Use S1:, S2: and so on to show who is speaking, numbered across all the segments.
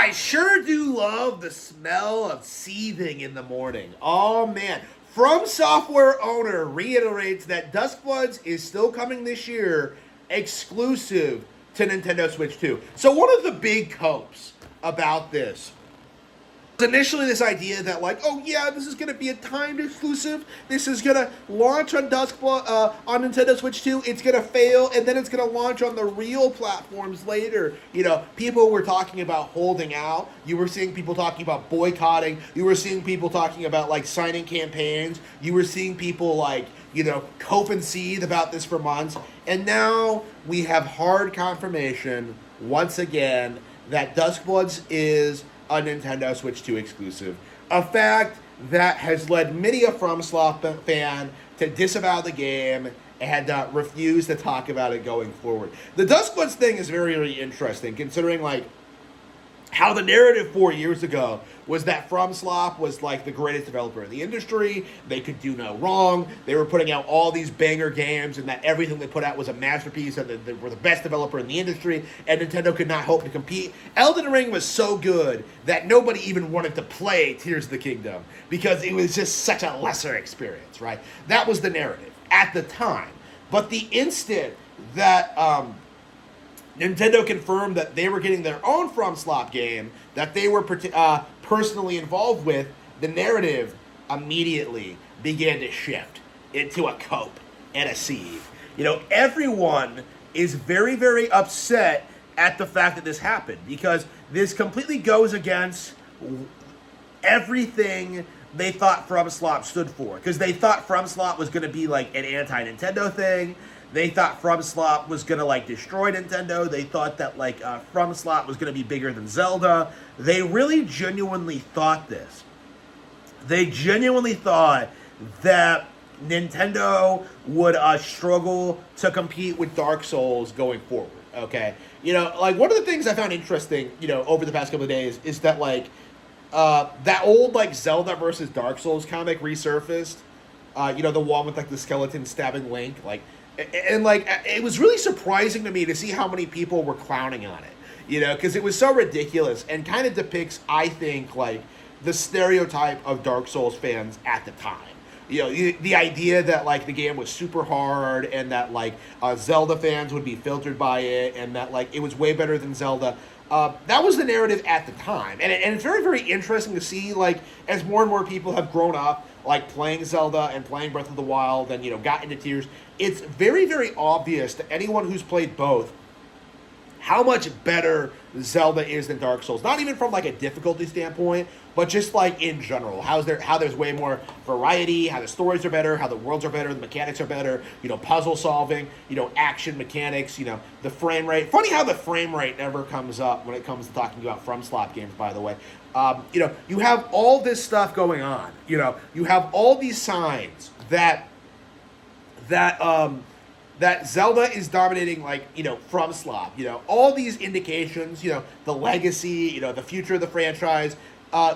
S1: I sure do love the smell of seething in the morning. Oh man. Fromsoftware owner reiterates that Duskbloods is still coming this year, exclusive to Nintendo Switch 2. So one of the big hopes about this initially this idea that like, oh yeah, this is going to be a timed exclusive. This is going to launch on on Nintendo Switch 2. It's going to fail, and then it's going to launch on the real platforms later. You know, people were talking about holding out. You were seeing people talking about boycotting. You were seeing people talking about like signing campaigns. You were seeing people like, you know, cope and seethe about this for months. And now we have hard confirmation once again that Duskbloods is a Nintendo Switch 2 exclusive. A fact that has led many a FromSoft fan to disavow the game and refuse to talk about it going forward. The Duskbloods thing is very, very interesting, considering like how the narrative 4 years ago was that FromSoft was like the greatest developer in the industry. They could do no wrong. They were putting out all these banger games, and that everything they put out was a masterpiece, and they were the best developer in the industry, and Nintendo could not hope to compete. Elden Ring was so good that nobody even wanted to play Tears of the Kingdom because it was just such a lesser experience, right? That was the narrative at the time. But the instant that Nintendo confirmed that they were getting their own FromSoft game that they were personally involved with, the narrative immediately began to shift into a cope and a seethe. You know, everyone is very, very upset at the fact that this happened because this completely goes against everything they thought FromSoft stood for. Because they thought FromSoft was going to be like an anti-Nintendo thing. They thought FromSoft was going to, like, destroy Nintendo. They thought that, like, FromSoft was going to be bigger than Zelda. They really genuinely thought this. They genuinely thought that Nintendo would struggle to compete with Dark Souls going forward, okay? You know, like, one of the things I found interesting, you know, over the past couple of days is that, like, that old, like, Zelda versus Dark Souls comic resurfaced. You know, the one with, like, the skeleton stabbing Link, like... And, like, it was really surprising to me to see how many people were clowning on it, you know, because it was so ridiculous and kind of depicts, I think, like, the stereotype of Dark Souls fans at the time. You know, the idea that, like, the game was super hard and that, like, Zelda fans would be filtered by it and that, like, it was way better than Zelda. That was the narrative at the time. And it's very, very interesting to see, like, as more and more people have grown up, like, playing Zelda and playing Breath of the Wild and, you know, got into Tears, it's very, very obvious to anyone who's played both how much better Zelda is than Dark Souls. Not even from, like, a difficulty standpoint, but just, like, in general. How there's way more variety, how the stories are better, how the worlds are better, the mechanics are better, you know, puzzle solving, you know, action mechanics, you know, the frame rate. Funny how the frame rate never comes up when it comes to talking about FromSoft games, by the way. You know, you have all this stuff going on. You know, you have all these signs that Zelda is dominating, like, you know, FromSoft. You know, all these indications, you know, the legacy, you know, the future of the franchise.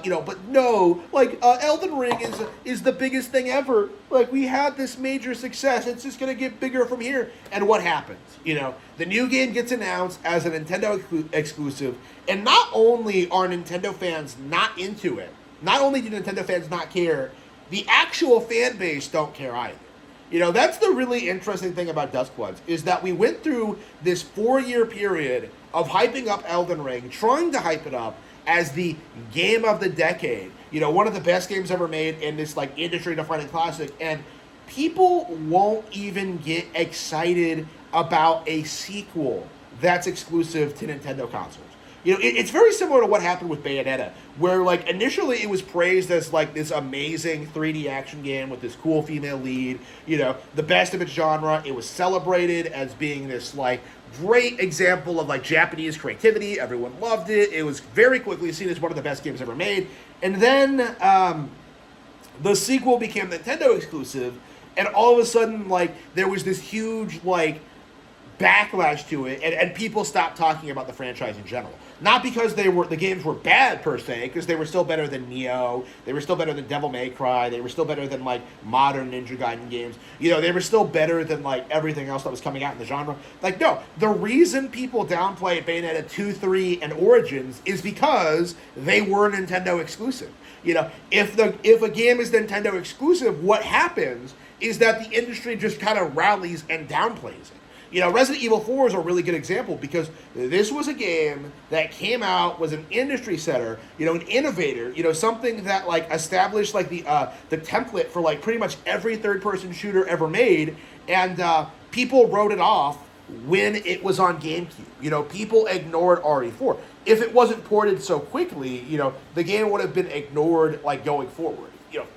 S1: You know, but no, like, Elden Ring is the biggest thing ever. Like, we had this major success. It's just going to get bigger from here. And what happens? You know, the new game gets announced as a Nintendo exclusive. And not only are Nintendo fans not into it, not only do Nintendo fans not care, the actual fan base don't care either. You know, that's the really interesting thing about Duskbloods, is that we went through this 4-year period of hyping up Elden Ring, trying to hype it up as the game of the decade. You know, one of the best games ever made in this, like, industry-defining classic, and people won't even get excited about a sequel that's exclusive to Nintendo consoles. You know, it's very similar to what happened with Bayonetta, where, like, initially it was praised as, like, this amazing 3D action game with this cool female lead, you know, the best of its genre. It was celebrated as being this, like, great example of, like, Japanese creativity. Everyone loved it. It was very quickly seen as one of the best games ever made. And then the sequel became Nintendo exclusive, and all of a sudden, like, there was this huge, like, backlash to it, and people stopped talking about the franchise in general. Not because the games were bad per se, because they were still better than Neo, they were still better than Devil May Cry, they were still better than like modern Ninja Gaiden games. You know, they were still better than like everything else that was coming out in the genre. Like, no, the reason people downplay Bayonetta 2, 3, and Origins is because they were Nintendo exclusive. You know, if a game is Nintendo exclusive, what happens is that the industry just kind of rallies and downplays it. You know, Resident Evil 4 is a really good example because this was a game that came out, was an industry setter, you know, an innovator, you know, something that like established like the template for like pretty much every third-person shooter ever made, and people wrote it off when it was on GameCube. You know, people ignored RE4. If it wasn't ported so quickly, you know, the game would have been ignored like going forward. You know,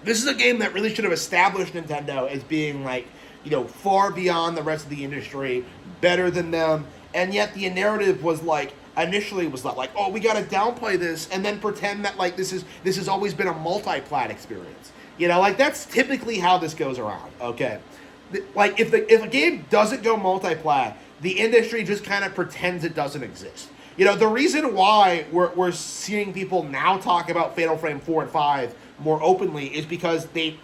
S1: this is a game that really should have established Nintendo as being like, you know, far beyond the rest of the industry, better than them, and yet the narrative was like, initially was like, oh, we gotta downplay this, and then pretend that like this has always been a multi-plat experience. You know, like that's typically how this goes around. Okay, like if a game doesn't go multi-plat, the industry just kind of pretends it doesn't exist. You know, the reason why we're seeing people now talk about Fatal Frame 4 and 5 more openly is because they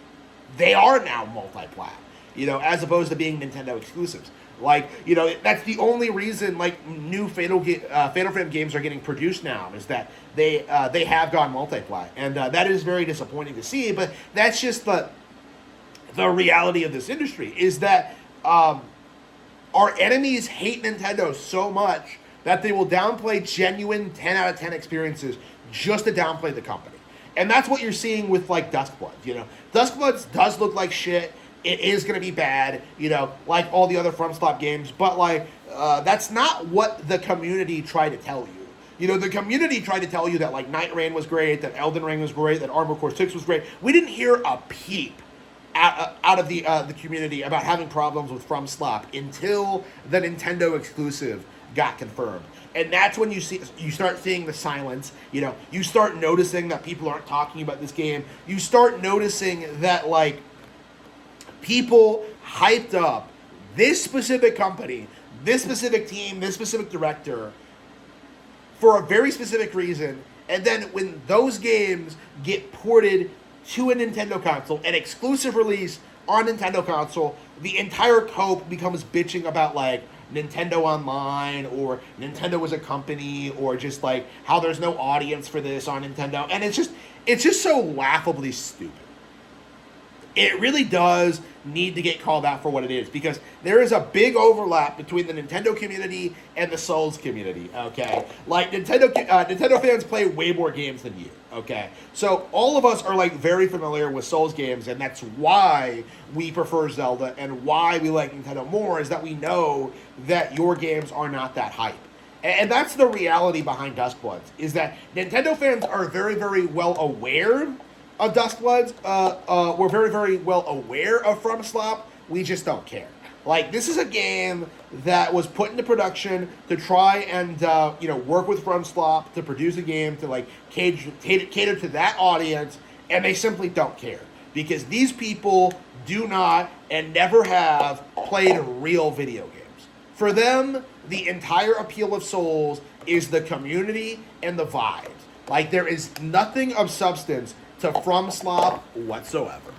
S1: are now multi-plat. You know, as opposed to being Nintendo exclusives. Like, you know, that's the only reason, like, new Fatal Frame games are getting produced now, is that they have gone multi-plat. And that is very disappointing to see, but that's just the reality of this industry, is that our enemies hate Nintendo so much that they will downplay genuine 10 out of 10 experiences just to downplay the company. And that's what you're seeing with, like, Duskbloods, you know. Duskbloods does look like shit. It is going to be bad, you know, like all the other FromSoftware games, but like that's not what the community tried to tell you. You know, the community tried to tell you that like Night Rain was great, that Elden Ring was great, that Armored Core 6 was great. We didn't hear a peep out of the community about having problems with FromSoftware until the Nintendo exclusive got confirmed. And that's when you start seeing the silence. You know, you start noticing that people aren't talking about this game. You start noticing that like people hyped up this specific company, this specific team, this specific director for a very specific reason, and then when those games get ported to a Nintendo console, an exclusive release on Nintendo console, the entire cope becomes bitching about like Nintendo Online or Nintendo as a company or just like how there's no audience for this on Nintendo, and it's just so laughably stupid. It really does need to get called out for what it is, because there is a big overlap between the Nintendo community and the Souls community, okay? Like, Nintendo fans play way more games than you, okay? So all of us are, like, very familiar with Souls games, and that's why we prefer Zelda and why we like Nintendo more, is that we know that your games are not that hype. And that's the reality behind Duskbloods, is that Nintendo fans are very, very well aware of Duskbloods. We're very, very well aware of FromSoftware. We just don't care. Like, this is a game that was put into production to try and, work with FromSoftware to produce a game to, like, cater to that audience, and they simply don't care. Because these people do not and never have played real video games. For them, the entire appeal of Souls is the community and the vibes. Like, there is nothing of substance to FromSoftware whatsoever.